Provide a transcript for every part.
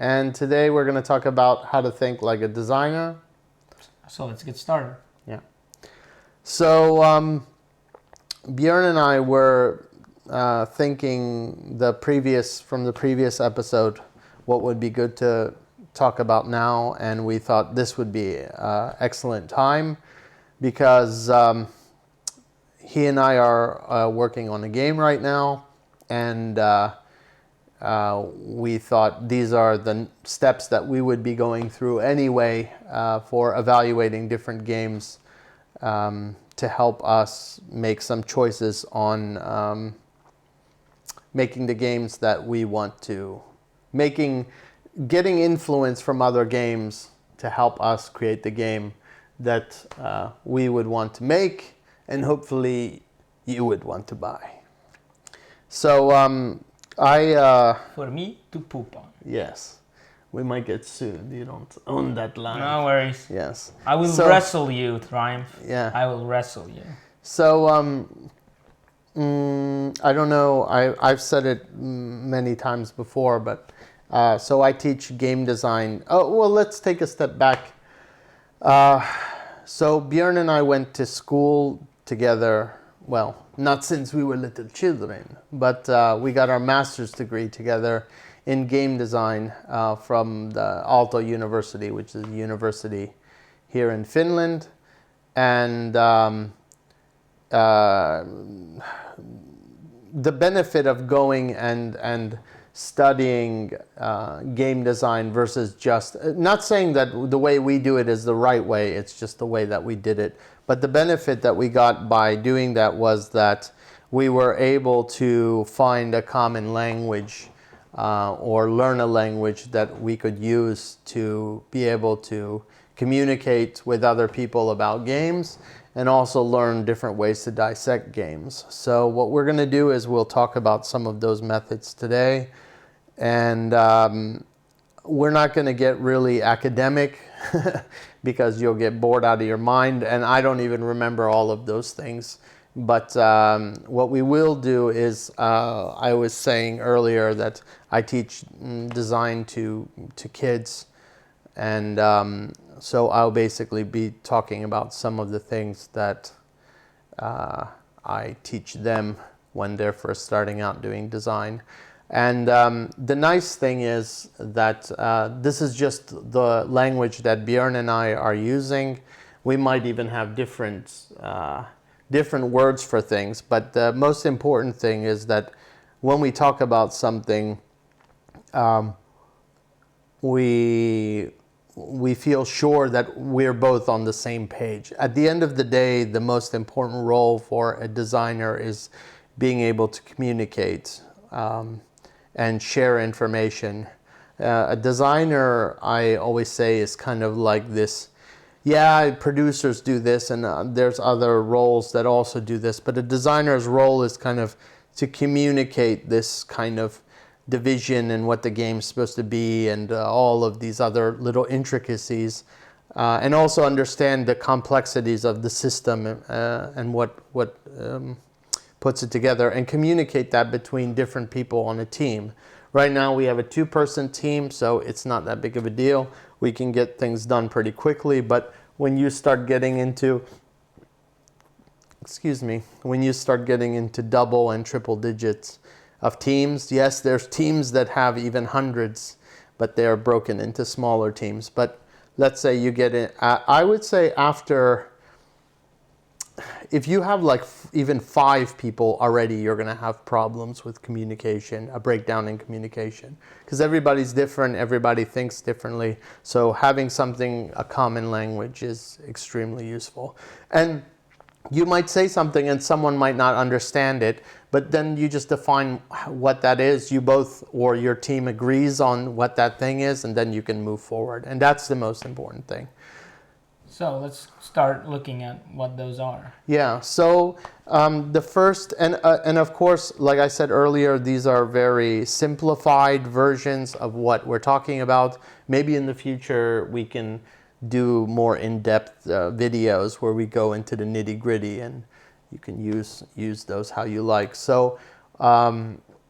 And today we're going to talk about how to think like a designer. So let's get started. Yeah. So Björn and I were thinking from the previous episode what would be good to talk about now, and we thought this would be excellent time because he and I are working on a game right now, and we thought these are the steps that we would be going through anyway for evaluating different games to help us make some choices on making the games that we want to, getting influence from other games to help us create the game that we would want to make and hopefully you would want to buy. So For me to poop on. yes, we might get sued. You don't own that line. No worries. Yes. I will wrestle you, Triumph. Yeah. I will wrestle you. So I don't know. I've said it many times before, but so I teach game design. Oh well, let's take a step back. So Björn and I went to school together. Well, not since we were little children, but we got our master's degree together in game design from the Aalto University, which is a university here in Finland. And the benefit of going and studying game design versus just, not saying that the way we do it is the right way, it's just the way that we did it. But the benefit that we got by doing that was that we were able to find a common language or learn a language that we could use to be able to communicate with other people about games and also learn different ways to dissect games. So what we're going to do is we'll talk about some of those methods today. And we're not going to get really academic because you'll get bored out of your mind. And I don't even remember all of those things. But what we will do is, I was saying earlier that I teach design to kids. And so I'll basically be talking about some of the things that I teach them when they're first starting out doing design. And the nice thing is that this is just the language that Björn and I are using. We might even have different words for things, but the most important thing is that when we talk about something, we feel sure that we're both on the same page. At the end of the day, the most important role for a designer is being able to communicate and share information. A designer, I always say, is kind of like this. Yeah, producers do this, and there's other roles that also do this, but a designer's role is kind of to communicate this kind of division and what the game's supposed to be and all of these other little intricacies, and also understand the complexities of the system and what puts it together, and communicate that between different people on a team. Right now we have a 2-person team, so it's not that big of a deal. We can get things done pretty quickly, but when you start getting into double and triple digits of teams, yes, there's teams that have even hundreds, but they're broken into smaller teams. But let's say you get in, I would say if you have like even 5 people already, you're going to have problems with communication, a breakdown in communication, because everybody's different, everybody thinks differently. So having a common language is extremely useful. And you might say something and someone might not understand it, but then you just define what that is. You both or your team agrees on what that thing is, and then you can move forward. And that's the most important thing. So let's start looking at what those are. Yeah, so the first, and of course, like I said earlier, these are very simplified versions of what we're talking about. Maybe in the future we can do more in-depth videos where we go into the nitty-gritty, and you can use those how you like. So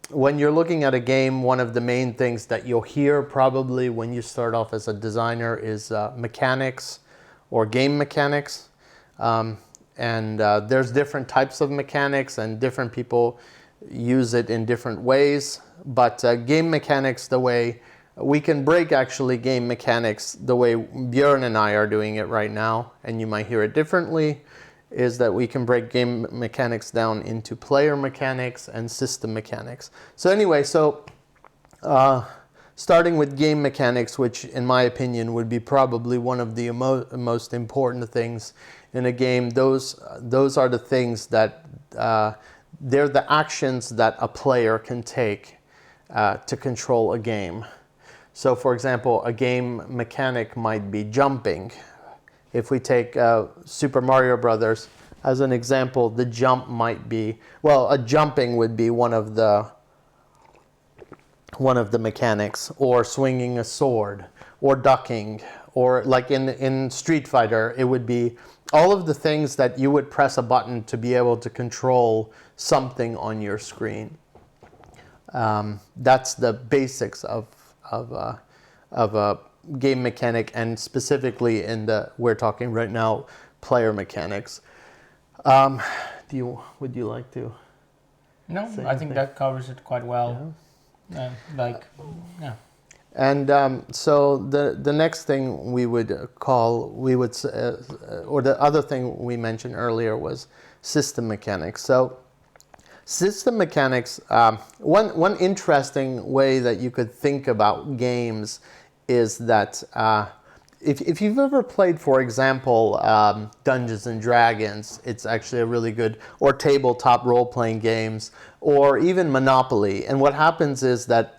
when you're looking at a game, one of the main things that you'll hear probably when you start off as a designer is mechanics or game mechanics. And there's different types of mechanics, and different people use it in different ways. But game mechanics, the way we can break actually game mechanics the way Björn and I are doing it right now, and you might hear it differently, is that we can break game mechanics down into player mechanics and system mechanics. So anyway, starting with game mechanics, which in my opinion would be probably one of the most important things in a game, those are the things that they're the actions that a player can take to control a game. So for example, a game mechanic might be jumping. If we take Super Mario Brothers as an example, the jump might be, well, a jumping would be one of the mechanics, or swinging a sword, or ducking, or like in Street Fighter, it would be all of the things that you would press a button to be able to control something on your screen. That's the basics of a game mechanic, and specifically we're talking right now player mechanics. Would you like to? No, I think that covers it quite well. Yeah. Yeah. And so the next thing we would say, or the other thing we mentioned earlier was system mechanics. So system mechanics, one interesting way that you could think about games is that if you've ever played, for example, Dungeons and Dragons, it's actually a really good, or tabletop role-playing games, or even Monopoly. And what happens is that,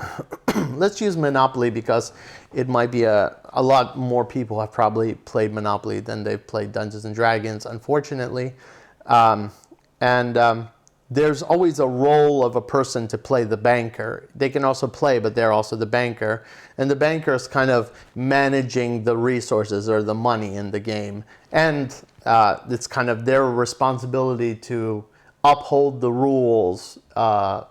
let's use Monopoly because it might be a lot more people have probably played Monopoly than they've played Dungeons and Dragons, unfortunately. There's always a role of a person to play the banker. They can also play, but they're also the banker. And the banker is kind of managing the resources or the money in the game. And it's kind of their responsibility to uphold the rules of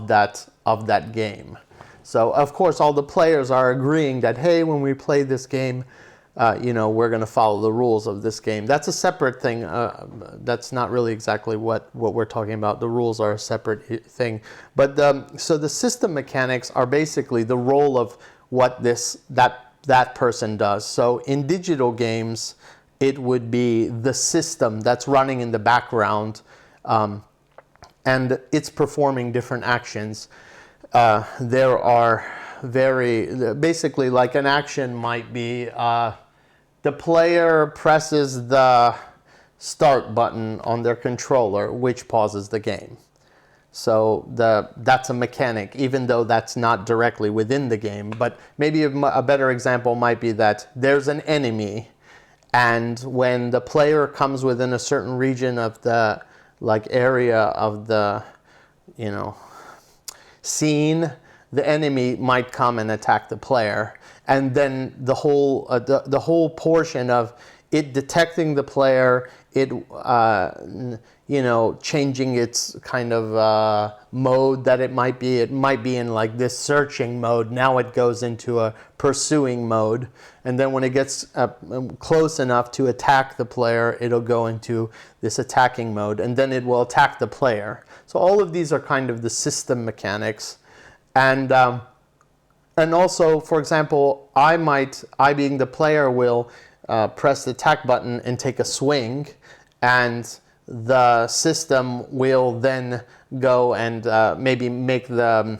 that game. So, of course, all the players are agreeing that, hey, when we play this game, we're going to follow the rules of this game. That's a separate thing. That's not really exactly what we're talking about. The rules are a separate thing. But so the system mechanics are basically the role of what that person does. So in digital games, it would be the system that's running in the background, and it's performing different actions. There are basically, like an action might be the player presses the start button on their controller, which pauses the game. So that's a mechanic, even though that's not directly within the game. But maybe a better example might be that there's an enemy, and when the player comes within a certain region of the area of the scene, the enemy might come and attack the player, and then the whole portion of it detecting the player, it changing its kind of mode that it might be in like this searching mode. Now it goes into a pursuing mode, and then when it gets close enough to attack the player, it'll go into this attacking mode, and then it will attack the player. So all of these are kind of the system mechanics. And also, for example, I being the player will press the attack button and take a swing, and the system will then go and maybe make the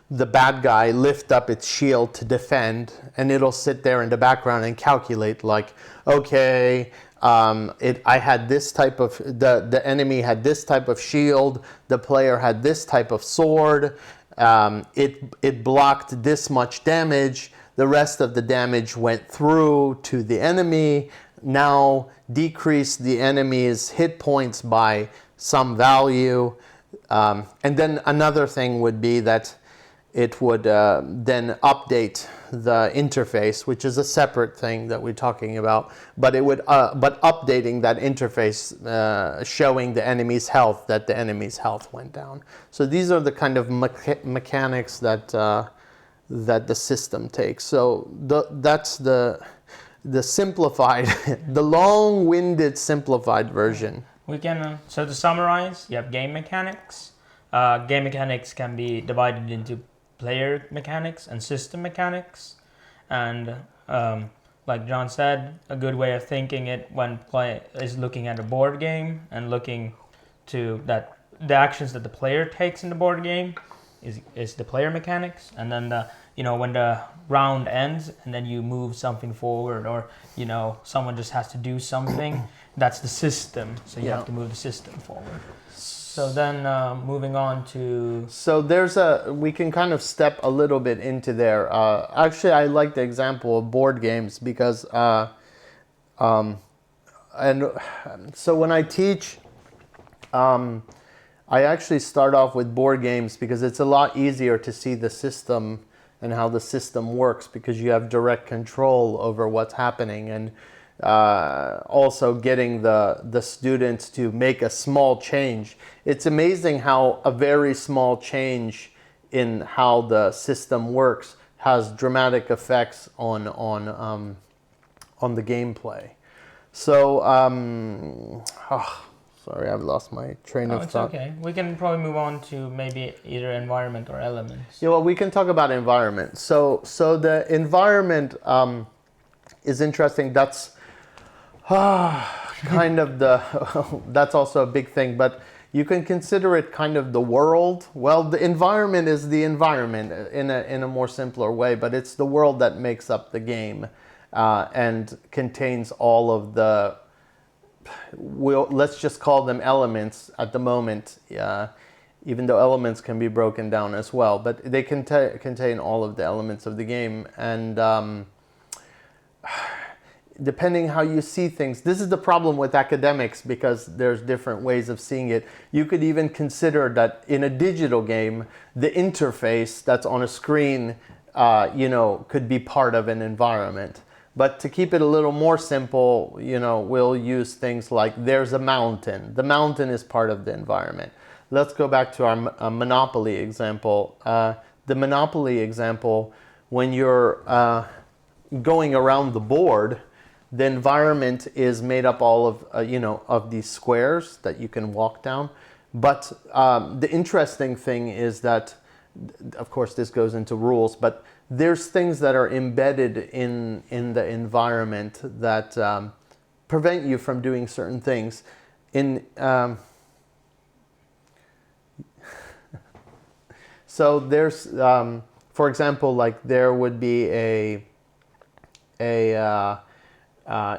bad guy lift up its shield to defend, and it'll sit there in the background and calculate like, okay, I had this type of, the enemy had this type of shield, the player had this type of sword. It blocked this much damage. The rest of the damage went through to the enemy. Now decrease the enemy's hit points by some value. And then another thing would be that it would then update the interface, which is a separate thing that we're talking about. But it would, but updating that interface, showing the enemy's health, that the enemy's health went down. So these are the kind of mechanics that that the system takes. So that's the simplified, the long-winded simplified version. We can so to summarize, you have game mechanics. Game mechanics can be divided into player mechanics and system mechanics, and like John said, a good way of thinking it when play is looking at a board game and looking to that the actions that the player takes in the board game is the player mechanics, and then the when the round ends and then you move something forward, or someone just has to do something, that's the system, so you have to move the system forward. So then moving on to... So we can kind of step a little bit into there. Actually, I like the example of board games because, and so when I teach, I actually start off with board games because it's a lot easier to see the system and how the system works, because you have direct control over what's happening, and also getting the students to make a small change. It's amazing how a very small change in how the system works has dramatic effects on the gameplay. So sorry, I've lost my train of thought. Okay. We can probably move on to maybe either environment or elements. Yeah, well, we can talk about environment. So the environment is interesting. That's kind of that's also a big thing, but you can consider it kind of the world. Well, the environment is the environment in a more simpler way, but it's the world that makes up the game and contains all of the, let's just call them elements at the moment, even though elements can be broken down as well, but they contain all of the elements of the game. And depending how you see things, this is the problem with academics, because there's different ways of seeing it. You could even consider that in a digital game, the interface that's on a screen, could be part of an environment. But to keep it a little more simple, we'll use things like there's a mountain. The mountain is part of the environment. Let's go back to our Monopoly example. The Monopoly example, when you're going around the board, the environment is made up all of, of these squares that you can walk down. But the interesting thing is that, of course, this goes into rules, but there's things that are embedded in the environment that prevent you from doing certain things. So there's, for example, like there would be a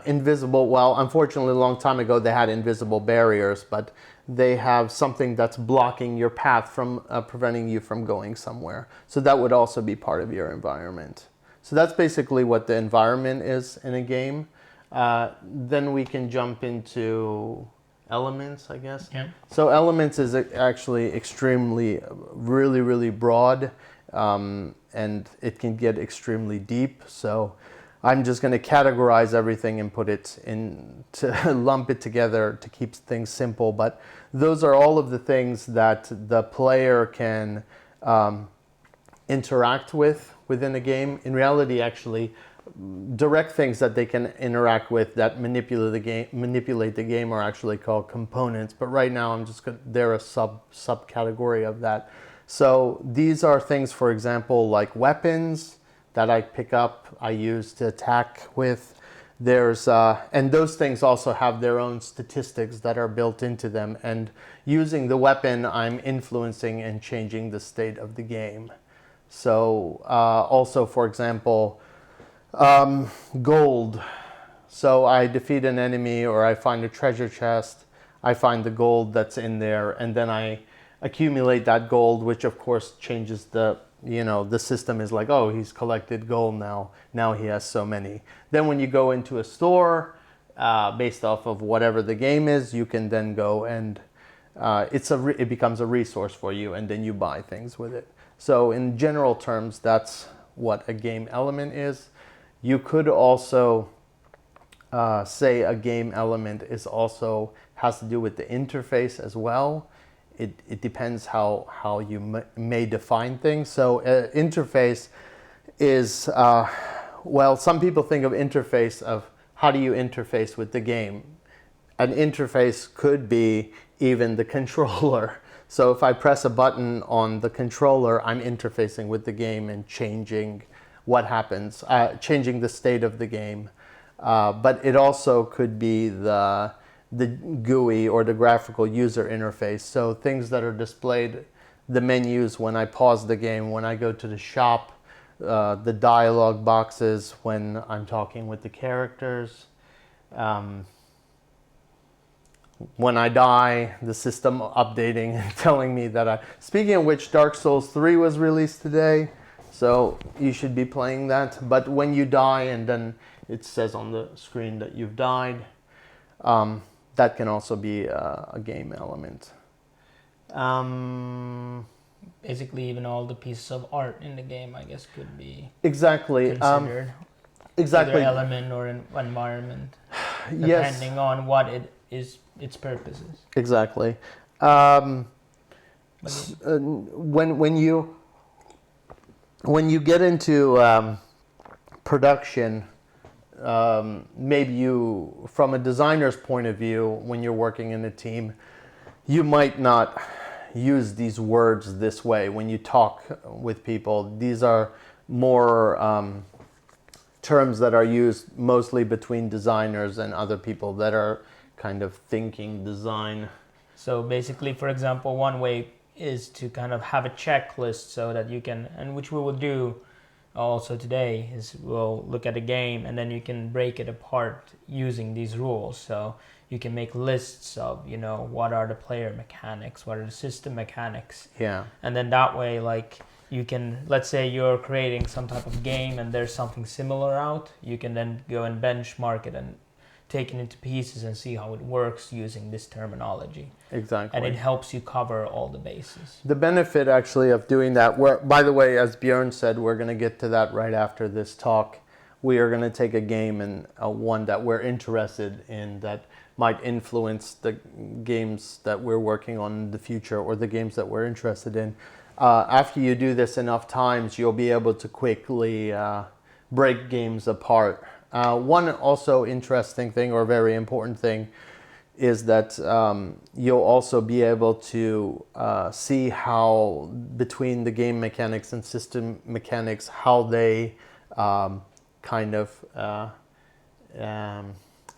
invisible, well, unfortunately a long time ago they had invisible barriers, but they have something that's blocking your path from preventing you from going somewhere. So that would also be part of your environment. So that's basically what the environment is in a game. Then we can jump into elements, I guess. Yeah. So elements is actually extremely, really, really broad, and it can get extremely deep. So I'm just going to categorize everything and put it in, to lump it together to keep things simple. But those are all of the things that the player can interact with within a game. In reality, actually, direct things that they can interact with that manipulate the game are actually called components. But right now, they're a subcategory of that. So these are things, for example, like weapons that I pick up, I use to attack with. There's and those things also have their own statistics that are built into them. And using the weapon, I'm influencing and changing the state of the game. So also, for example, gold. So I defeat an enemy, or I find a treasure chest, I find the gold that's in there, and then I accumulate that gold, which of course changes the system is like, oh, he's collected gold now he has so many. Then when you go into a store, based off of whatever the game is, you can then go and it becomes a resource for you, and then you buy things with it. So in general terms, that's what a game element is. You could also say a game element is also has to do with the interface as well. It depends how you may define things. So interface is, well, some people think of interface of how do you interface with the game. An interface could be even the controller. So if I press a button on the controller, I'm interfacing with the game and changing what happens, changing the state of the game. But it also could be the GUI or the graphical user interface. So things that are displayed, the menus when I pause the game, when I go to the shop, the dialogue boxes when I'm talking with the characters. When I die, the system updating and telling me that I... Speaking of which, Dark Souls 3 was released today, so you should be playing that. But when you die and then it says on the screen that you've died, that can also be a game element. Basically, even all the pieces of art in the game, I guess, could be Exactly. considered Exactly. either element or environment, Yes. depending on what it is, its purposes. Exactly. When you get into production, maybe you, from a designer's point of view, when you're working in a team, you might not use these words this way when you talk with people. These are more terms that are used mostly between designers and other people that are kind of thinking design. So basically, for example, one way is to kind of have a checklist so that you can, and which we will do also today, is we'll look at a game and then you can break it apart using these rules. So you can make lists of, you know, what are the player mechanics, what are the system mechanics. Yeah. And then that way, like, you can, let's say you're creating some type of game and there's something similar out, you can then go and benchmark it and take it into pieces and see how it works using this terminology. Exactly. And it helps you cover all the bases. The benefit actually of doing that, by the way, as Björn said, we're going to get to that right after this talk. We are going to take a game and one that we're interested in that might influence the games that we're working on in the future or the games that we're interested in. After you do this enough times, you'll be able to quickly break games apart. One also interesting thing or very important thing is that you'll also be able to see how between the game mechanics and system mechanics, how they kind of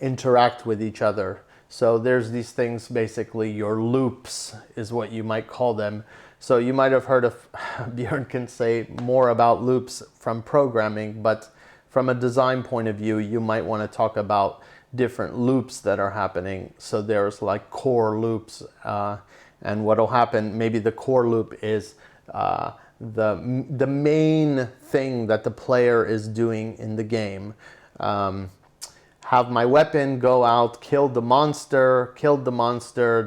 interact with each other. So there's these things, basically your loops is what you might call them. So you might have heard of, Björn can say more about loops from programming, but from a design point of view, you might want to talk about different loops that are happening. So there's like core loops, and what'll happen, maybe the core loop is the main thing that the player is doing in the game. Have my weapon, go out, killed the monster, the monster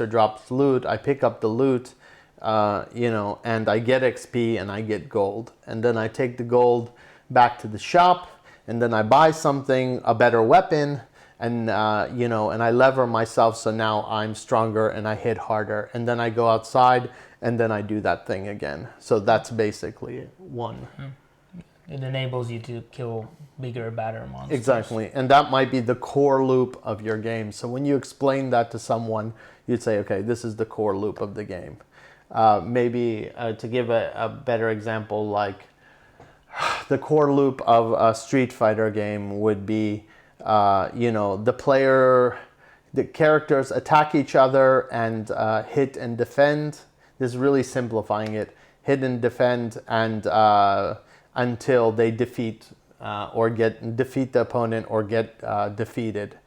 drops loot, I pick up the loot, and I get XP and I get gold. And then I take the gold back to the shop, and then I buy something, a better weapon, and and I lever myself, so now I'm stronger and I hit harder. And then I go outside and then I do that thing again. So that's basically one. It enables you to kill bigger, badder monsters. Exactly, and that might be the core loop of your game. So when you explain that to someone, you'd say, okay, this is the core loop of the game. Maybe to give a better example, like the core loop of a Street Fighter game would be, the characters attack each other and hit and defend. This is really simplifying it. Hit and defend and until they defeat the opponent or get defeated.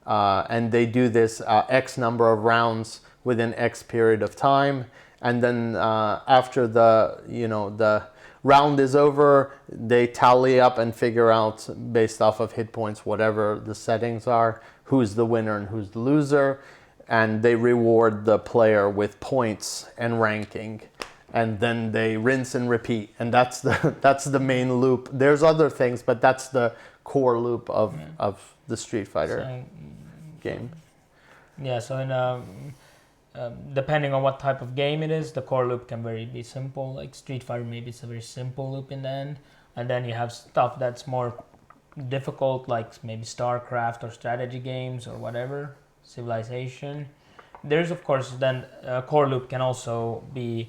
And they do this X number of rounds within X period of time. And then after the round is over, they tally up and figure out, based off of hit points, whatever the settings are, who's the winner and who's the loser. And they reward the player with points and ranking. and then they rinse and repeat, and that's the main loop. There's other things, but that's the core loop of the Street Fighter game. Yeah, so in depending on what type of game it is, the core loop can be simple. Like Street Fighter, maybe it's a very simple loop in the end, and then you have stuff that's more difficult, like maybe StarCraft or strategy games or whatever, Civilization. There's of course then a core loop can also be.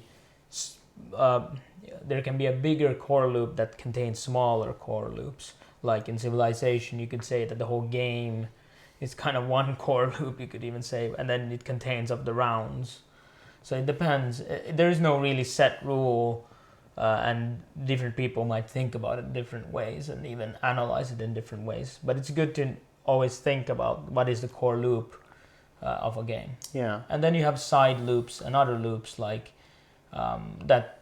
There can be a bigger core loop that contains smaller core loops. Like in Civilization, you could say that the whole game is kind of one core loop, you could even say, and then it contains of the rounds. So it depends. There is no really set rule, and different people might think about it different ways and even analyze it in different ways. But it's good to always think about what is the core loop of a game. Yeah. And then you have side loops and other loops like that,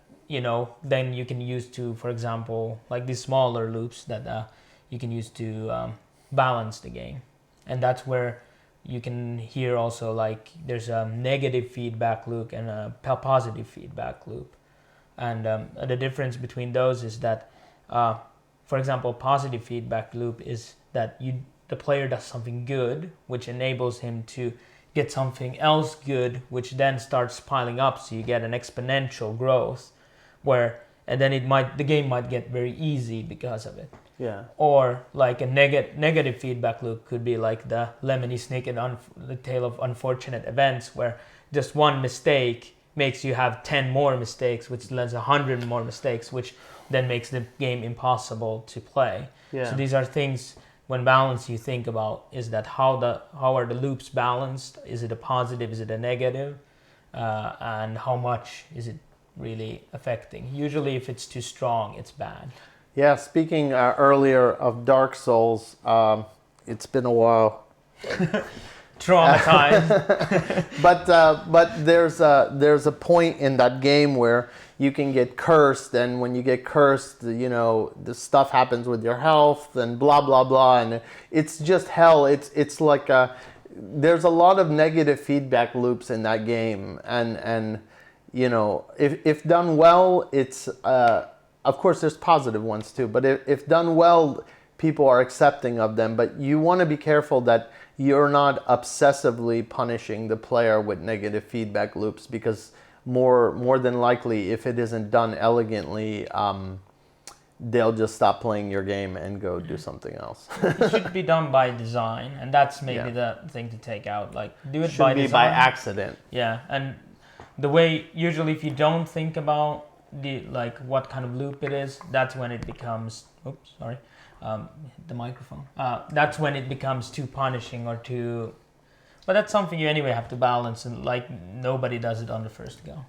then you can use to, for example, like these smaller loops that you can use to balance the game. And that's where you can hear also like there's a negative feedback loop and a positive feedback loop. And the difference between those is that, for example, positive feedback loop is that the player does something good, which enables him to get something else good, which then starts piling up, so you get an exponential growth, and then the game might get very easy because of it. Yeah. Or like a negative feedback loop could be like the Lemony Snicket the Tale of Unfortunate Events, where just one mistake makes you have 10 more mistakes, which lends 100 more mistakes, which then makes the game impossible to play. Yeah. So these are things when balanced you think about, is that how are the loops balanced? Is it a positive? Is it a negative? And how much is it really affecting? Usually if it's too strong, it's bad. Yeah, speaking earlier of Dark Souls, it's been a while. Traumatized. but there's a point in that game where you can get cursed, and when you get cursed, the stuff happens with your health and blah blah blah, and it's just hell. It's like there's a lot of negative feedback loops in that game, and if done well, it's of course there's positive ones too, but if done well, people are accepting of them. But you want to be careful that you're not obsessively punishing the player with negative feedback loops, because more than likely, if it isn't done elegantly, they'll just stop playing your game and go do something else. It should be done by design, and that's maybe the thing to take out. Like, do it should by be design. by accident. Yeah, and the way usually if you don't think about what kind of loop it is, that's when it becomes. Oops, sorry, the microphone. That's when it becomes too punishing or too. But that's something you anyway have to balance, and like nobody does it on the first go.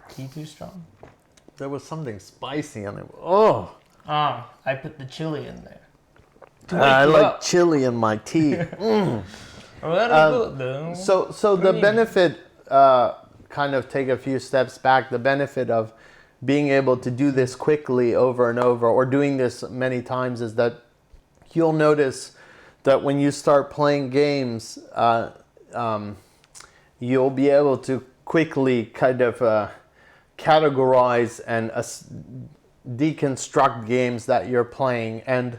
Key too strong. There was something spicy on it. Oh. I put the chili in there. I like chili in my tea. Very good though. So the benefit, kind of take a few steps back. The benefit of being able to do this quickly over and over, or doing this many times, is that you'll notice that when you start playing games, you'll be able to quickly kind of categorize and deconstruct games that you're playing, and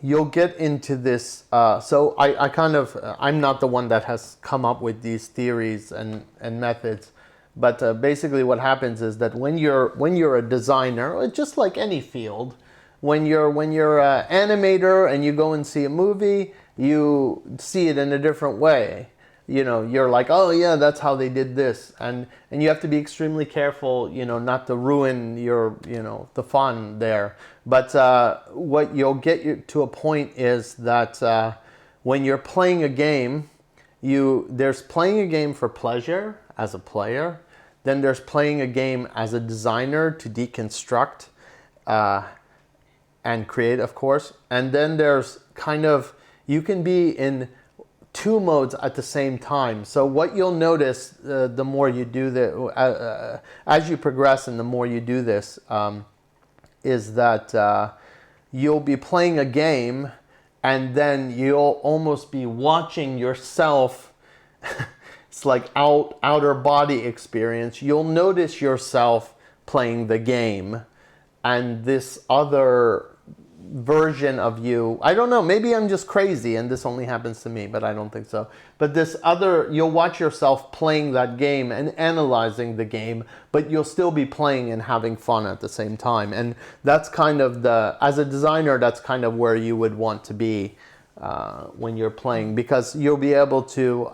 you'll get into this. So I'm not the one that has come up with these theories and methods, but basically what happens is that when you're a designer, just like any field, when you're an animator and you go and see a movie, you see it in a different way. You're like, oh yeah, that's how they did this, and you have to be extremely careful, not to ruin your, the fun there. But what you'll get you to a point is that when you're playing a game, there's playing a game for pleasure as a player, then there's playing a game as a designer to deconstruct and create, of course, and then there's you can be in two modes at the same time. So what you'll notice the more you do that, as you progress and the more you do this, is that you'll be playing a game, and then you'll almost be watching yourself it's like outer body experience, you'll notice yourself playing the game, and this other version of you, I don't know, maybe I'm just crazy and this only happens to me, but I don't think so. But this other, you'll watch yourself playing that game and analyzing the game, but you'll still be playing and having fun at the same time. And that's kind of as a designer, that's kind of where you would want to be when you're playing, because you'll be able to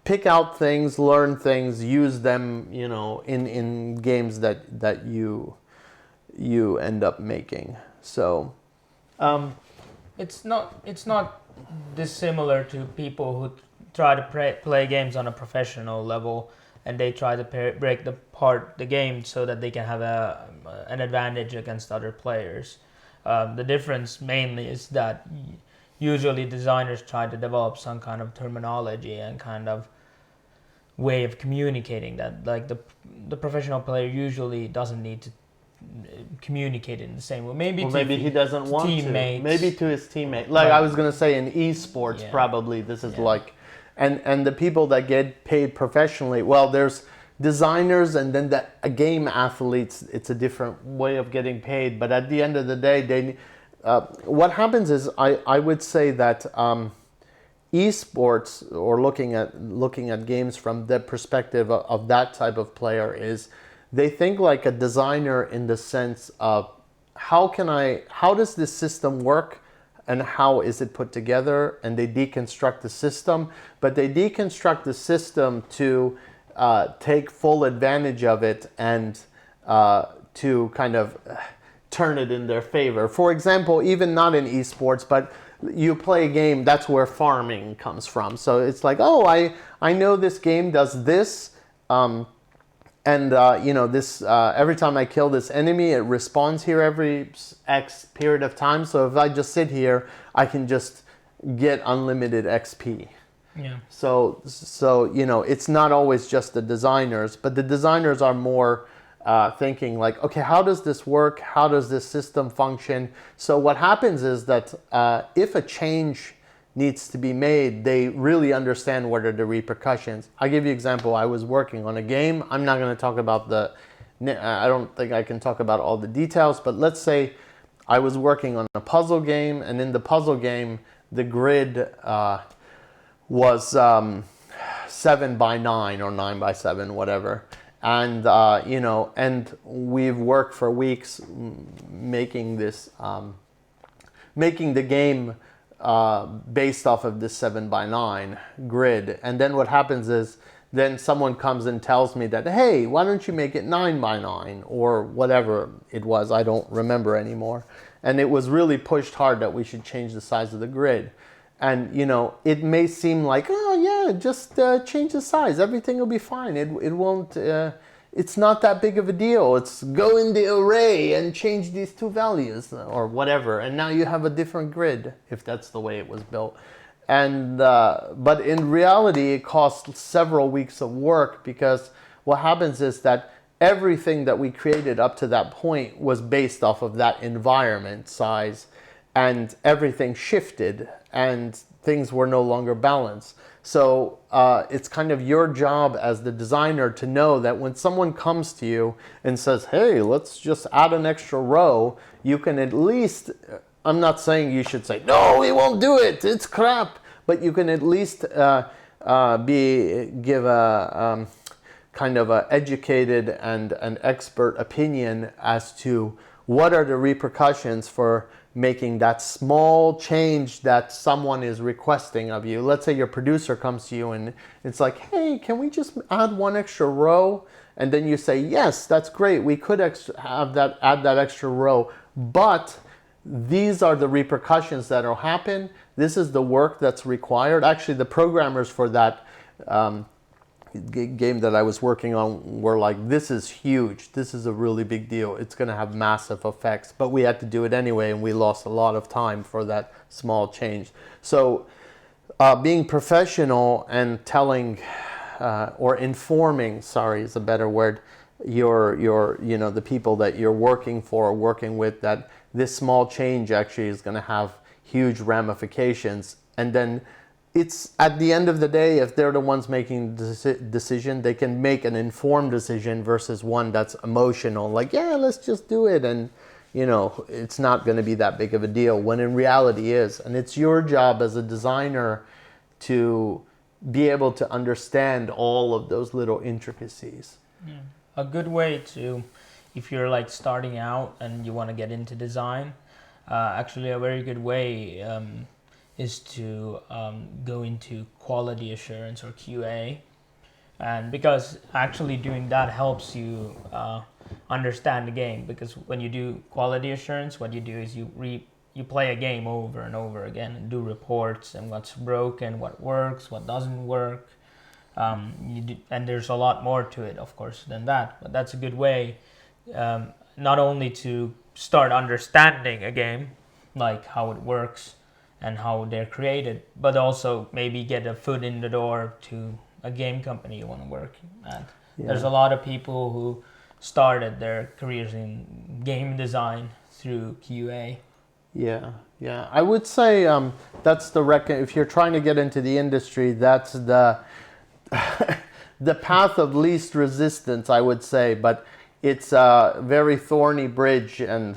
pick out things, learn things, use them, in games that you end up making. So it's not dissimilar to people who try to play games on a professional level, and they try to break apart the game so that they can have an advantage against other players. The difference mainly is that usually designers try to develop some kind of terminology and kind of way of communicating that. Like the professional player usually doesn't need to communicate in the same way. Maybe he doesn't want teammates. to. Maybe to his teammate. Like I was gonna say, in esports, probably this is like, and the people that get paid professionally. Well, there's designers, and then a game athletes. It's a different way of getting paid. But at the end of the day, what happens is I would say that esports, or looking at games from the perspective of that type of player, is they think like a designer in the sense of how does this system work and how is it put together, and they deconstruct the system, but they deconstruct the system to take full advantage of it and to kind of turn it in their favor. For example, even not in esports, but you play a game, that's where farming comes from. So it's like, oh, I know this game does this, and this every time I kill this enemy, it respawns here every X period of time. So if I just sit here, I can just get unlimited XP. Yeah. So it's not always just the designers, but the designers are more thinking like, okay, how does this work? How does this system function? So what happens is that if a change needs to be made, they really understand what are the repercussions. I'll give you an example. I was working on a game. I'm not going to talk about I don't think I can talk about all the details, but let's say I was working on a puzzle game, and in the puzzle game, the grid was 7 by 9 or 9 by 7, whatever. And, and we've worked for weeks making this, making the game based off of this 7 by 9 grid. And then what happens is then someone comes and tells me that, hey, why don't you make it 9 by 9 or whatever it was. I don't remember anymore. And it was really pushed hard that we should change the size of the grid. And, it may seem like, oh, yeah, just change the size. Everything will be fine. It won't, it's not that big of a deal. It's go in the array and change these two values or whatever. And now you have a different grid, if that's the way it was built. And, but in reality, it costs several weeks of work, because what happens is that everything that we created up to that point was based off of that environment size, and everything shifted and things were no longer balanced. So it's kind of your job as the designer to know that when someone comes to you and says, hey, let's just add an extra row, you can at least, I'm not saying you should say, no, we won't do it, it's crap, but you can at least give a kind of a educated and an expert opinion as to what are the repercussions for making that small change that someone is requesting of you. Let's say your producer comes to you and it's like, hey, can we just add one extra row? And then you say, yes, that's great. We could add that extra row, but these are the repercussions that will happen. This is the work that's required. Actually, the programmers for that game that I was working on were like, this is huge. This is a really big deal. It's going to have massive effects, but we had to do it anyway, and we lost a lot of time for that small change. So being professional and telling or informing, sorry is a better word, your the people that you're working for or working with, that this small change actually is going to have huge ramifications. And then it's at the end of the day, if they're the ones making the decision, they can make an informed decision versus one that's emotional, like, yeah, let's just do it, and it's not going to be that big of a deal, when in reality is. And it's your job as a designer to be able to understand all of those little intricacies. Yeah. A good way to, if you're like starting out and you want to get into design, actually a very good way is to go into quality assurance or QA, and because actually doing that helps you understand the game. Because when you do quality assurance, what you do is you play a game over and over again and do reports and what's broken, what works, what doesn't work. And there's a lot more to it, of course, than that. But that's a good way, not only to start understanding a game, like how it works and how they're created, but also maybe get a foot in the door to a game company you want to work at. Yeah. There's a lot of people who started their careers in game design through QA. Yeah. I would say that's if you're trying to get into the industry, that's the the path of least resistance, I would say, but it's a very thorny bridge, and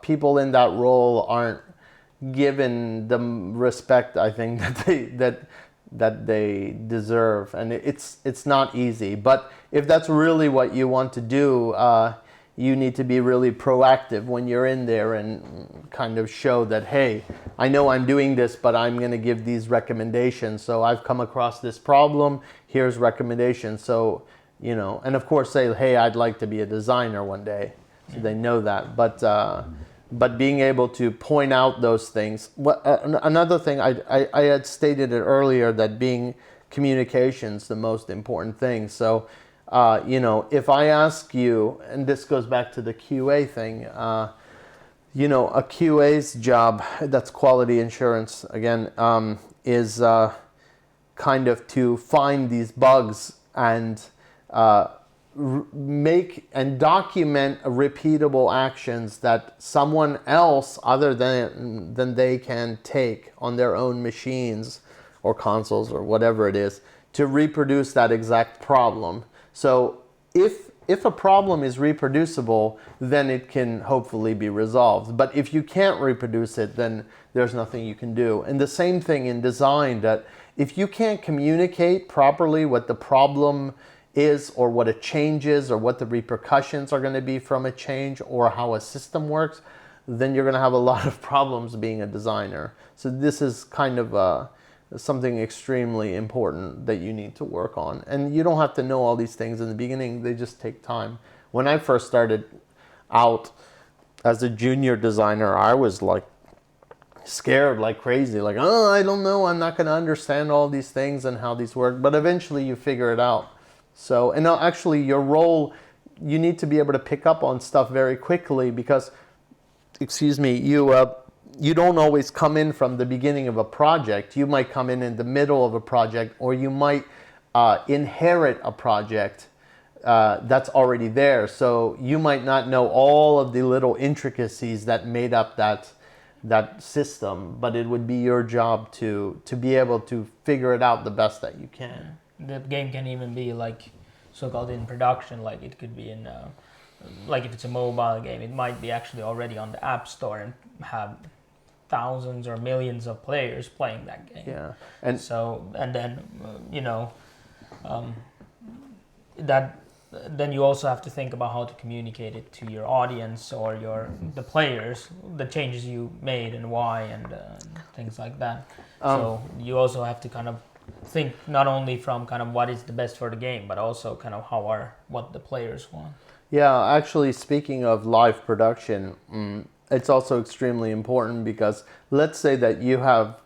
people in that role aren't given the respect, I think, that they deserve, and it's not easy. But if that's really what you want to do, you need to be really proactive when you're in there and kind of show that, hey, I know I'm doing this, but I'm going to give these recommendations. So I've come across this problem, here's recommendations. So, and of course say, hey, I'd like to be a designer one day. So they know that. But being able to point out those things. Another thing, I had stated it earlier, that being communication's the most important thing. So, if I ask you, and this goes back to the QA thing, a QA's job, that's quality assurance again, is kind of to find these bugs and make and document repeatable actions that someone else other than they can take on their own machines or consoles or whatever it is to reproduce that exact problem. So if a problem is reproducible, then it can hopefully be resolved. But if you can't reproduce it, then there's nothing you can do. And the same thing in design, that if you can't communicate properly what the problem is, or what a change is, or what the repercussions are going to be from a change, or how a system works, then you're going to have a lot of problems being a designer. So this is kind of something extremely important that you need to work on. And you don't have to know all these things in the beginning, they just take time. When I first started out as a junior designer, I was like scared like crazy, like, oh, I don't know, I'm not going to understand all these things and how these work. But eventually you figure it out. So, and actually your role, you need to be able to pick up on stuff very quickly, because, you don't always come in from the beginning of a project. You might come in the middle of a project, or you might inherit a project that's already there. So you might not know all of the little intricacies that made up that system, but it would be your job to be able to figure it out the best that you can. The game can even be like so-called in production, like it could be in like if it's a mobile game, it might be actually already on the App Store and have thousands or millions of players playing that game. Yeah, then you also have to think about how to communicate it to your audience or the players, the changes you made and why, and things like that. So you also have to kind of think not only from kind of what is the best for the game, but also kind of what the players want. Yeah, actually, speaking of live production, it's also extremely important, because let's say that you have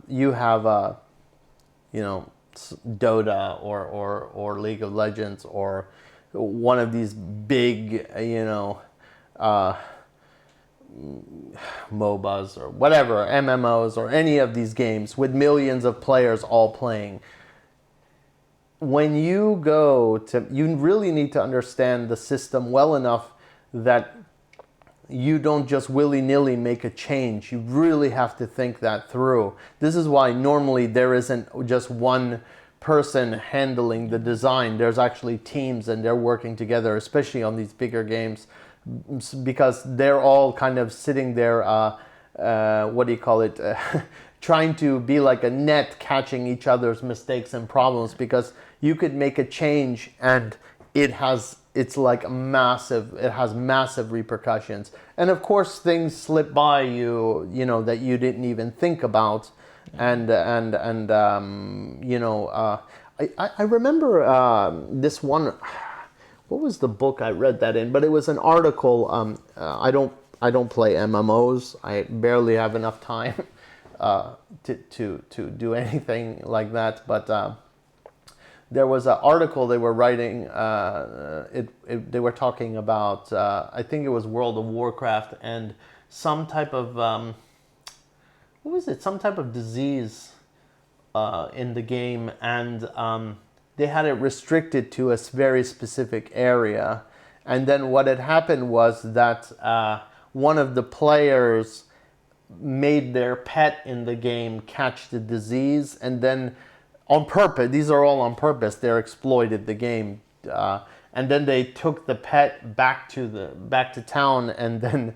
Dota or League of Legends or one of these big MOBAs or whatever, MMOs, or any of these games with millions of players all playing. When you you really need to understand the system well enough that you don't just willy-nilly make a change. You really have to think that through. This is why normally there isn't just one person handling the design. There's actually teams and they're working together, especially on these bigger games, because they're all kind of sitting there, what do you call it, trying to be like a net catching each other's mistakes and problems, because you could make a change and it's like massive, it has massive repercussions. And of course things slip by you, that you didn't even think about. And I remember this one, what was the book I read that in? But it was an article. I don't play MMOs. I barely have enough time to do anything like that. But there was an article they were writing. They were talking about, I think it was World of Warcraft, and some type of what was it? Some type of disease in the game, and they had it restricted to a very specific area. And then what had happened was that one of the players made their pet in the game catch the disease, and then on purpose, these are all on purpose, they exploited the game, and then they took the pet back to town, and then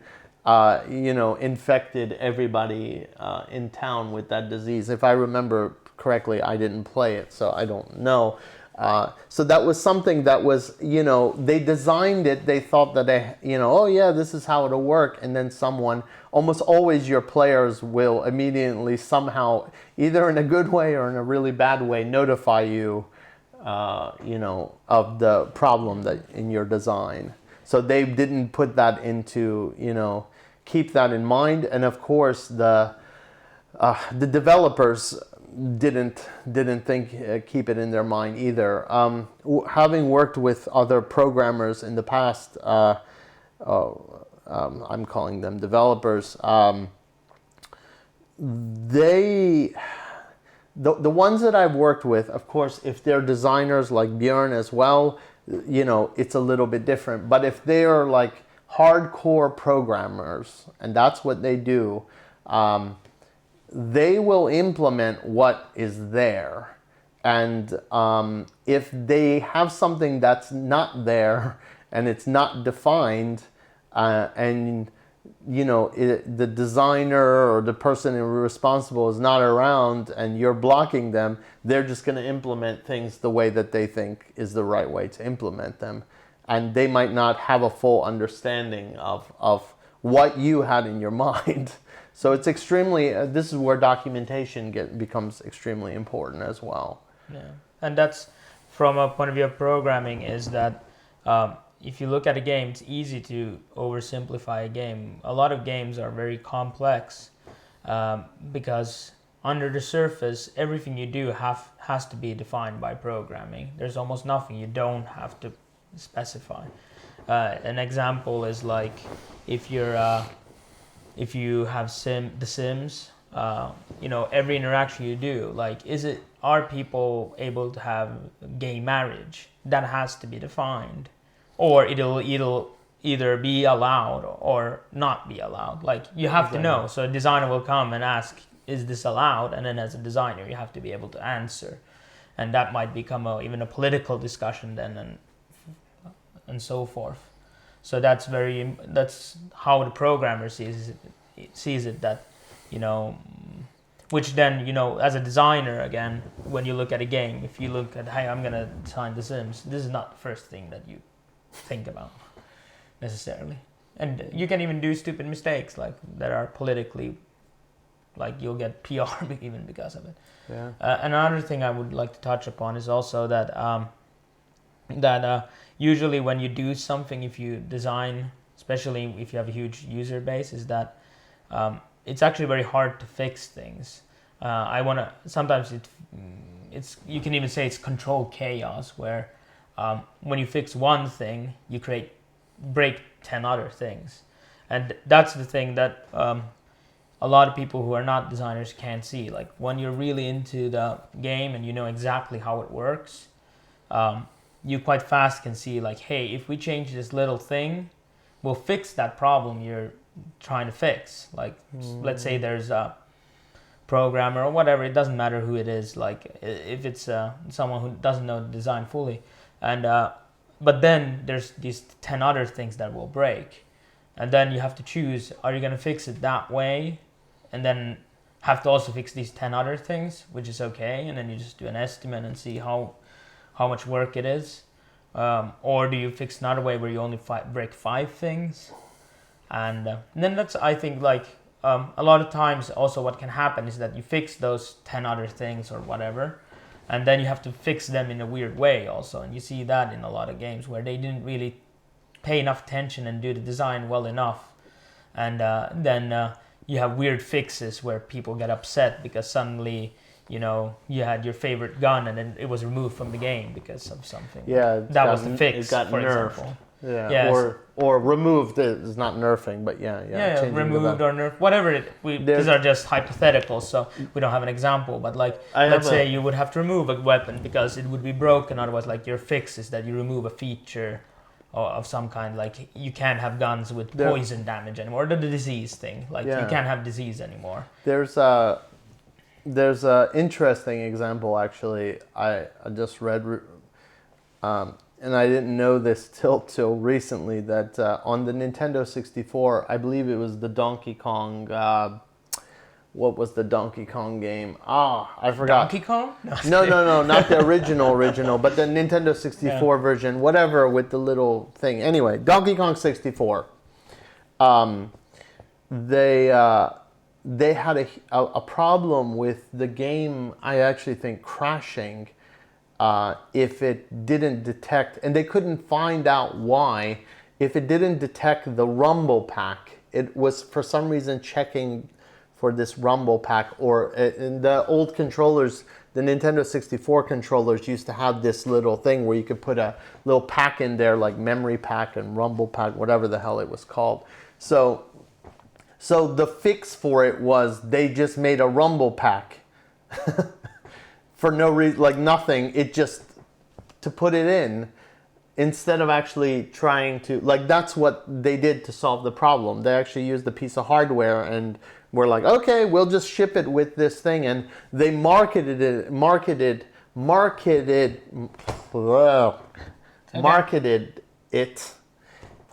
infected everybody in town with that disease. If I remember correctly, I didn't play it, so I don't know. So that was something that was, they designed it, they thought that oh yeah, this is how it'll work, and then someone, almost always your players will immediately somehow, either in a good way or in a really bad way, notify you, of the problem that in your design. So they didn't put that into, keep that in mind. And of course the developers didn't think keep it in their mind either. Having worked with other programmers in the past, I'm calling them developers. The ones that I've worked with, of course, if they're designers like Björn as well, it's a little bit different. But if they are like hardcore programmers, and that's what they do, they will implement what is there. And if they have something that's not there and it's not defined, and the designer or the person responsible is not around and you're blocking them, they're just going to implement things the way that they think is the right way to implement them. And they might not have a full understanding of what you had in your mind. So it's extremely, this is where documentation becomes extremely important as well. Yeah, and that's from a point of view of programming, is that if you look at a game, it's easy to oversimplify a game. A lot of games are very complex because under the surface, everything you do has to be defined by programming. There's almost nothing you don't have to specify. An example is like if you have The Sims, every interaction you do, like are people able to have gay marriage? That has to be defined. Or it'll either be allowed or not be allowed. Like you have to know. So a designer will come and ask, is this allowed? And then as a designer, you have to be able to answer. And that might become even a political discussion then, and so forth. So that's how the programmer sees it, that, which then, as a designer, again, when you look at a game, if you look at, hey, I'm going to design The Sims, this is not the first thing that you think about necessarily. And you can even do stupid mistakes like that are politically, like you'll get PR even because of it. Yeah. Another thing I would like to touch upon is also that usually when you do something, if you design, especially if you have a huge user base, is that it's actually very hard to fix things. Sometimes it's you can even say it's controlled chaos, where when you fix one thing, you break 10 other things. And that's the thing that a lot of people who are not designers can't see. Like when you're really into the game and you know exactly how it works, you quite fast can see like, hey, if we change this little thing, will fix that problem you're trying to fix. Like, let's say there's a programmer or whatever, it doesn't matter who it is, like if it's someone who doesn't know the design fully, and but then there's these 10 other things that will break, and then you have to choose, are you going to fix it that way and then have to also fix these 10 other things, which is okay, and then you just do an estimate and see how much work it is, or do you fix another way where you only break 5 things, and then that's, I think, like a lot of times also what can happen is that you fix those 10 other things or whatever, and then you have to fix them in a weird way also, and you see that in a lot of games where they didn't really pay enough attention and do the design well enough, and then you have weird fixes where people get upset because suddenly, you know, you had your favorite gun and then it was removed from the game because of something. Yeah, that was the fix. It got for nerfed. Example. Yeah, yes. or removed is not nerfing, but yeah, removed or nerfed, whatever these are just hypotheticals, so we don't have an example. But like, let's say you would have to remove a weapon because it would be broken. Otherwise, like your fix is that you remove a feature of some kind. Like you can't have guns with poison damage anymore. The disease thing, like you can't have disease anymore. There's a interesting example actually. I just read. And I didn't know this till recently, that on the Nintendo 64, I believe it was the Donkey Kong, what was the Donkey Kong game? I forgot. Donkey Kong? No, not the original, but the Nintendo 64 version, whatever, with the little thing. Anyway, Donkey Kong 64. They had a problem with the game, I actually think, crashing. If it didn't detect, and they couldn't find out why, if it didn't detect the rumble pack, it was for some reason checking for this rumble pack, or in the old controllers, the Nintendo 64 controllers used to have this little thing where you could put a little pack in there, like memory pack and rumble pack, whatever the hell it was called. So the fix for it was they just made a rumble pack. For no reason, like nothing, it just to put it in instead of actually trying to, like, that's what they did to solve the problem. They actually used a piece of hardware and were like, okay, we'll just ship it with this thing, and they marketed it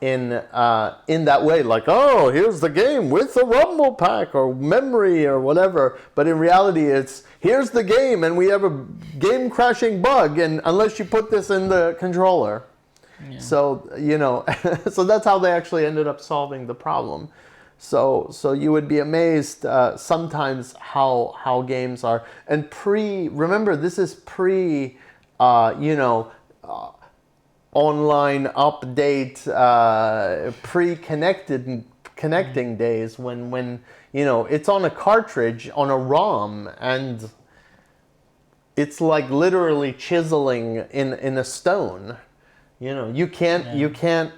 in that way, like, oh, here's the game with a rumble pack or memory or whatever. But in reality, it's here's the game and we have a game crashing bug, and unless you put this in the controller. Yeah. So, you know, so that's how they actually ended up solving the problem. So you would be amazed sometimes how games are. And remember, this is online update, connecting days when you know it's on a cartridge, on a ROM, and it's like literally chiseling in a stone. You know, you can't.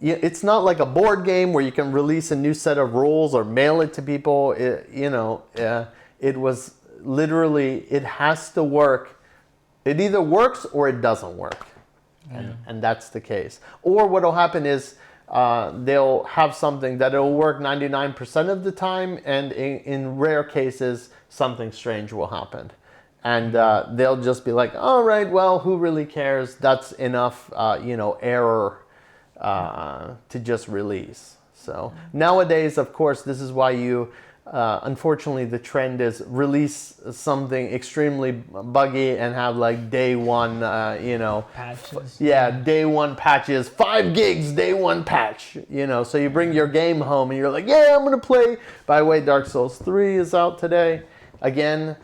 It's not like a board game where you can release a new set of rules or mail it to people. It was literally, it has to work. It either works or it doesn't work. And that's the case. Or what will happen is they'll have something that will work 99% of the time, and in rare cases, something strange will happen. And they'll just be like, all right, well, who really cares? That's enough, error to just release. So nowadays, of course, this is why unfortunately, the trend is release something extremely buggy and have like day one, patches. Day one patches, 5 gigs, day one patch, so you bring your game home and you're like, yeah, I'm going to play. By the way, Dark Souls 3 is out today. Again.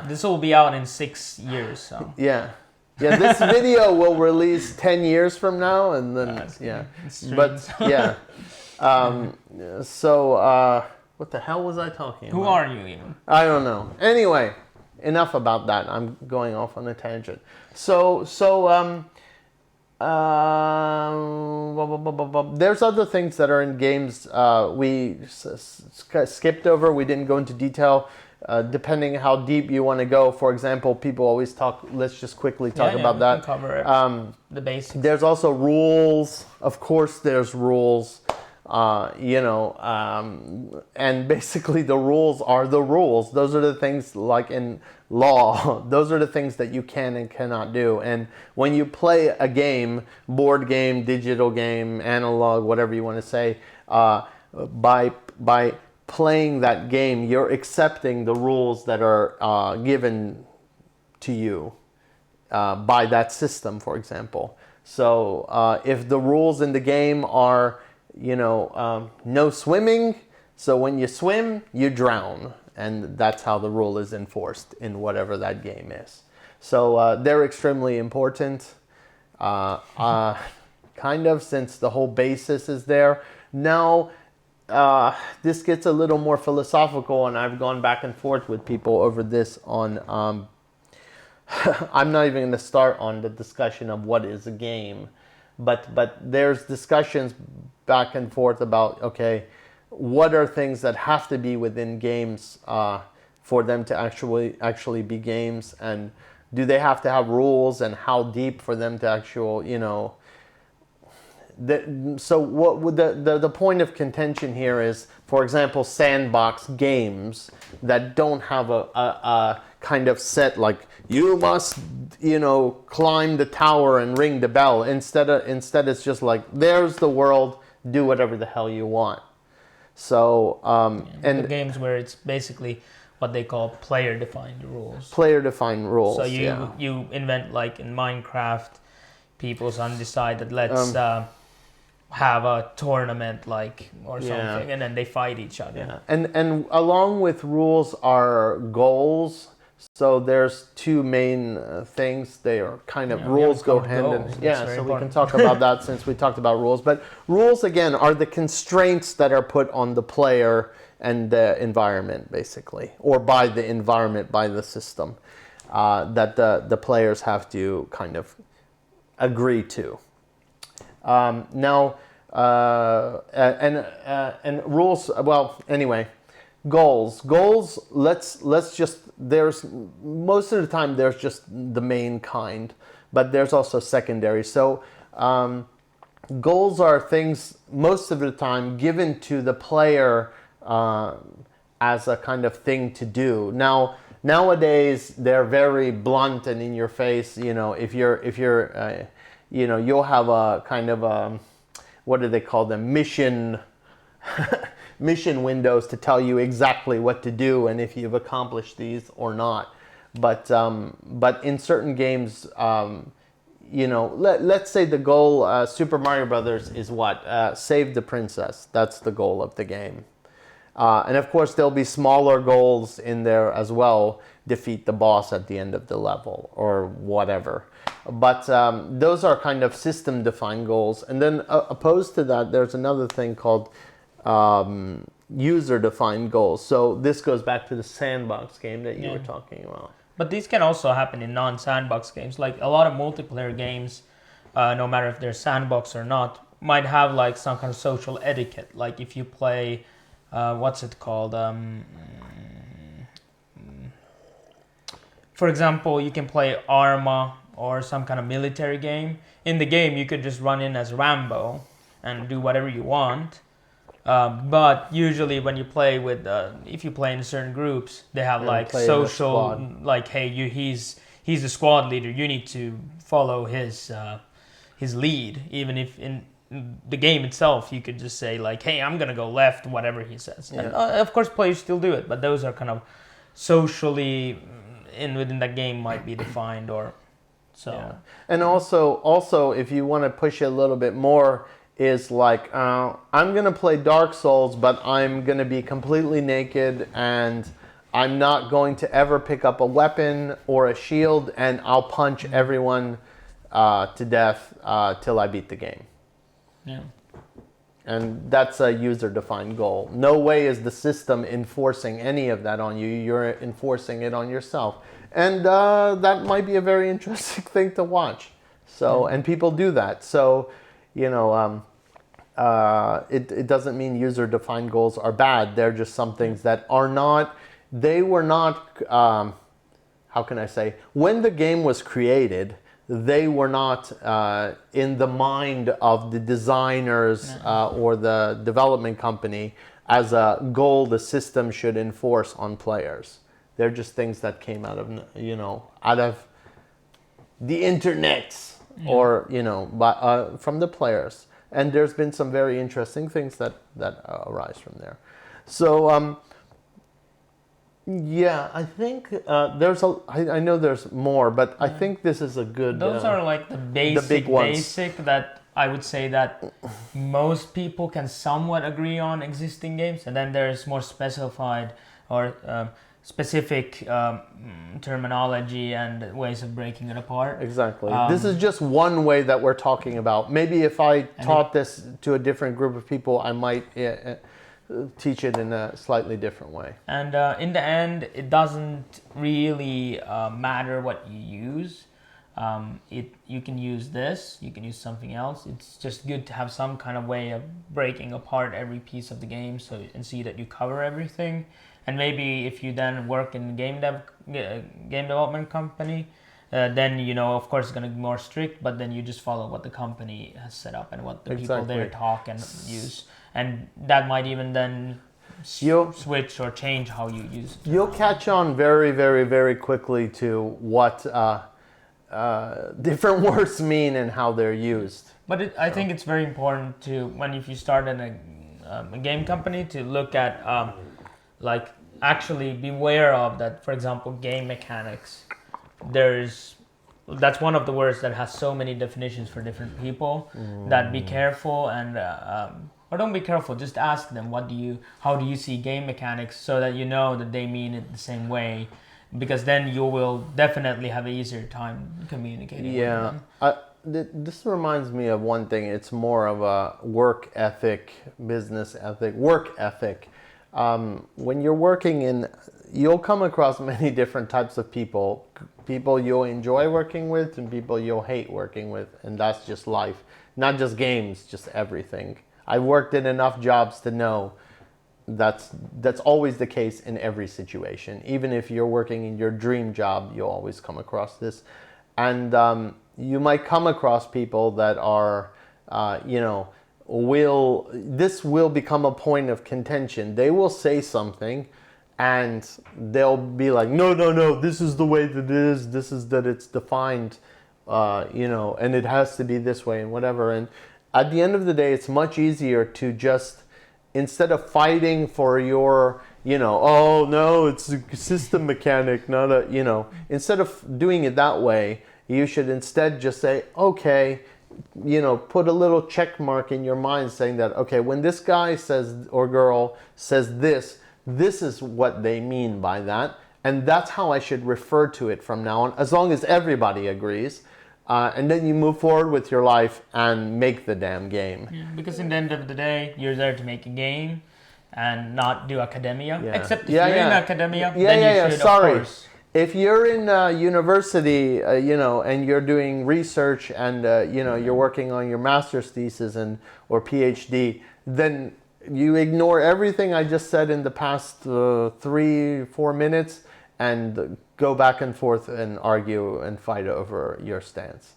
This will be out in 6 years, so. Yeah, this video will release 10 years from now, and then, what the hell was I talking about? Who are you even? I don't know. Anyway, enough about that. I'm going off on a tangent. There's other things that are in games we skipped over. We didn't go into detail. depending how deep you want to go. For example, people always talk. Let's just quickly talk about we that. can cover the basics. There's also rules. Of course, there's rules. And basically the rules are the rules. Those are the things, like in law, those are the things that you can and cannot do. And when you play a game, board game, digital game, analog, whatever you want to say, by playing that game, you're accepting the rules that are given to you by that system, for example. So if the rules in the game are no swimming, so when you swim, you drown. And that's how the rule is enforced in whatever that game is. So they're extremely important, kind of, since the whole basis is there. Now, this gets a little more philosophical, and I've gone back and forth with people over this on... I'm not even going to start on the discussion of what is a game. But there's discussions back and forth about, okay, what are things that have to be within games for them to actually be games, and do they have to have rules, and how deep for them to so what would the point of contention here is, for example, sandbox games that don't have a kind of set, like you must climb the tower and ring the bell. Instead it's just like, there's the world, do whatever the hell you want. So and the games where it's basically what they call player defined rules. So you invent, like in Minecraft, people's undecided, let's have a tournament, like, or something, and then they fight each other. And along with rules are goals. So there's two main things. They are kind of, rules go hand in hand. Yeah, so we can talk about that since we talked about rules. But rules, again, are the constraints that are put on the player and the environment, basically, or by the environment, by the system, that the players have to kind of agree to. Now, and rules, well, anyway, goals, let's just, there's, most of the time there's just the main kind, but there's also secondary. So goals are things most of the time given to the player as a kind of thing to do. Now, nowadays they're very blunt and in your face. If you're you'll have a kind of what do they call them, mission windows to tell you exactly what to do and if you've accomplished these or not. But in certain games, let's say the goal, Super Mario Brothers, is what? Save the princess. That's the goal of the game. And of course, there'll be smaller goals in there as well. Defeat the boss at the end of the level or whatever. But those are kind of system-defined goals. And then opposed to that, there's another thing called user-defined goals. So this goes back to the sandbox game that you were talking about. But these can also happen in non-sandbox games. Like a lot of multiplayer games, no matter if they're sandbox or not, might have like some kind of social etiquette. Like if you play, what's it called? For example, you can play Arma or some kind of military game. In the game, you could just run in as Rambo and do whatever you want. But usually when you play with, if you play in certain groups, they have like social, like, hey, he's the squad leader. You need to follow his lead. Even if in the game itself, you could just say like, hey, I'm gonna go left, whatever he says. Yeah. And of course, players still do it, but those are kind of socially within that game might be defined or so. Yeah. And also, if you want to push it a little bit more, is like, I'm going to play Dark Souls, but I'm going to be completely naked and I'm not going to ever pick up a weapon or a shield, and I'll punch everyone to death till I beat the game. Yeah. And that's a user-defined goal. No way is the system enforcing any of that on you. You're enforcing it on yourself. And that might be a very interesting thing to watch. So, and people do that. So, it doesn't mean user-defined goals are bad. They're just some things that are not they were not, how can I say, when the game was created, they were not in the mind of the designers or the development company as a goal the system should enforce on players. They're just things that came out of, out of the internet or, from the players. And there's been some very interesting things that arise from there. So, yeah, I think I know there's more, but I think this is a good... Those are like the big that I would say that most people can somewhat agree on existing games. And then there's more specified or specific terminology and ways of breaking it apart. Exactly. This is just one way that we're talking about. Maybe if I taught this to a different group of people, I might... teach it in a slightly different way. And in the end, it doesn't really matter what you use. You can use this, you can use something else. It's just good to have some kind of way of breaking apart every piece of the game and see that you cover everything. And maybe if you then work in a game development company, then of course it's going to be more strict, but then you just follow what the company has set up and what the people there talk and use. And that might even then switch or change how you use it. You'll catch on very, very, very quickly to what different words mean and how they're used. But I think it's very important to, if you start in a game company, to look at, actually be aware of that, for example, game mechanics. That's one of the words that has so many definitions for different people, that be careful and... or don't be careful, just ask them, how do you see game mechanics, so that you know that they mean it the same way, because then you will definitely have an easier time communicating with them. This reminds me of one thing. It's more of a work ethic, business ethic, work ethic. When you're working you'll come across many different types of people you'll enjoy working with and people you'll hate working with, and that's just life. Not just games, just everything. I've worked in enough jobs to know that's always the case in every situation. Even if you're working in your dream job, you'll always come across this. And you might come across people that are, this will become a point of contention. They will say something and they'll be like, no, this is the way that it is. This is that it's defined, and it has to be this way and whatever. And at the end of the day, it's much easier to just, instead of fighting for your, oh no, it's a system mechanic, not a, instead of doing it that way, you should instead just say, okay, put a little check mark in your mind saying that, okay, when this guy says or girl says this is what they mean by that. And that's how I should refer to it from now on, as long as everybody agrees. And then you move forward with your life and make the damn game. Yeah, because in the end of the day, you're there to make a game and not do academia. Yeah. Except if you're in academia, then you should, of course. If you're in university, and you're doing research and, you're working on your master's thesis or PhD, then you ignore everything I just said in the past 3-4 minutes and go back and forth and argue and fight over your stance.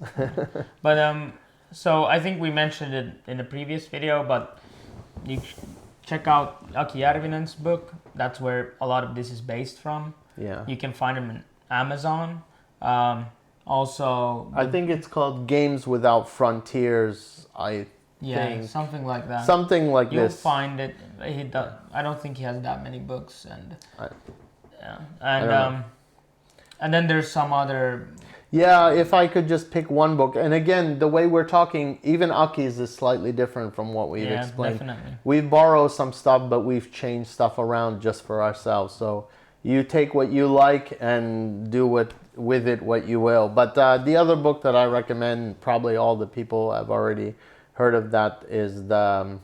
But so I think we mentioned it in the previous video, but you check out Aki Järvinen's book. That's where a lot of this is based from. Yeah. You can find them on Amazon. Also, I think it's called Games Without Frontiers. Yeah, something like that. Something like You'll this. You'll find it. I don't think he has that many books, and then there's some other. Yeah, if I could just pick one book, and again, the way we're talking, even Aki's is slightly different from what we've explained. Definitely. We've borrowed some stuff, but we've changed stuff around just for ourselves. So you take what you like and do with it what you will. But the other book that I recommend, probably all the people have already heard of that, is the...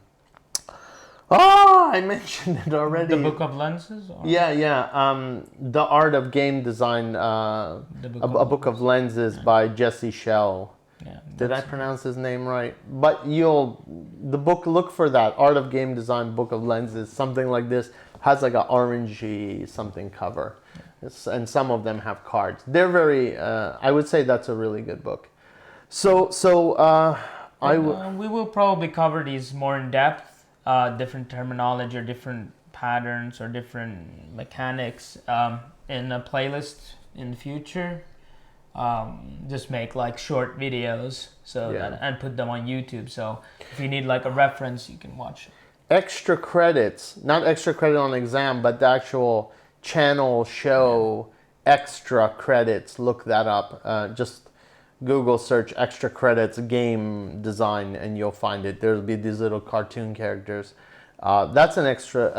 I mentioned it already. The Book of Lenses? Or? Yeah. The Art of Game Design, a Book of Lenses by Jesse Schell. Yeah. Did I pronounce his name right? But the book, look for that, Art of Game Design, Book of Lenses, something like this, has like an orangey something cover. And some of them have cards. They're very, I would say that's a really good book. We will probably cover these more in depth, different terminology or different patterns or different mechanics in a playlist in the future. Just make like short videos and put them on YouTube. So if you need like a reference, you can watch it. Extra credits, not extra credit on exam, but the actual channel show extra credits. Look that up. Just Google search extra credits game design and you'll find it. There'll be these little cartoon characters. That's an extra.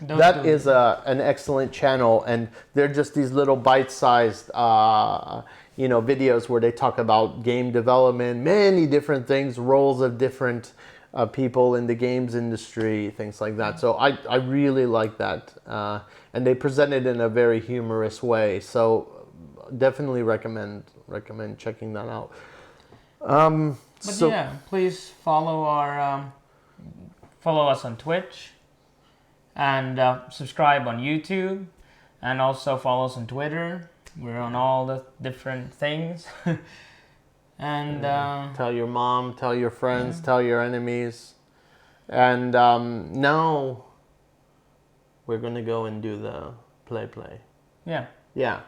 That is an excellent channel, and they're just these little bite-sized, videos where they talk about game development, many different things, roles of different people in the games industry, things like that. So I really like that, and they present it in a very humorous way. So definitely recommend checking that out. Please follow us on Twitch. And subscribe on YouTube, and also follow us on Twitter. We're on all the different things. And tell your mom, tell your friends, tell your enemies. And now we're gonna go and do the play. Yeah. Yeah.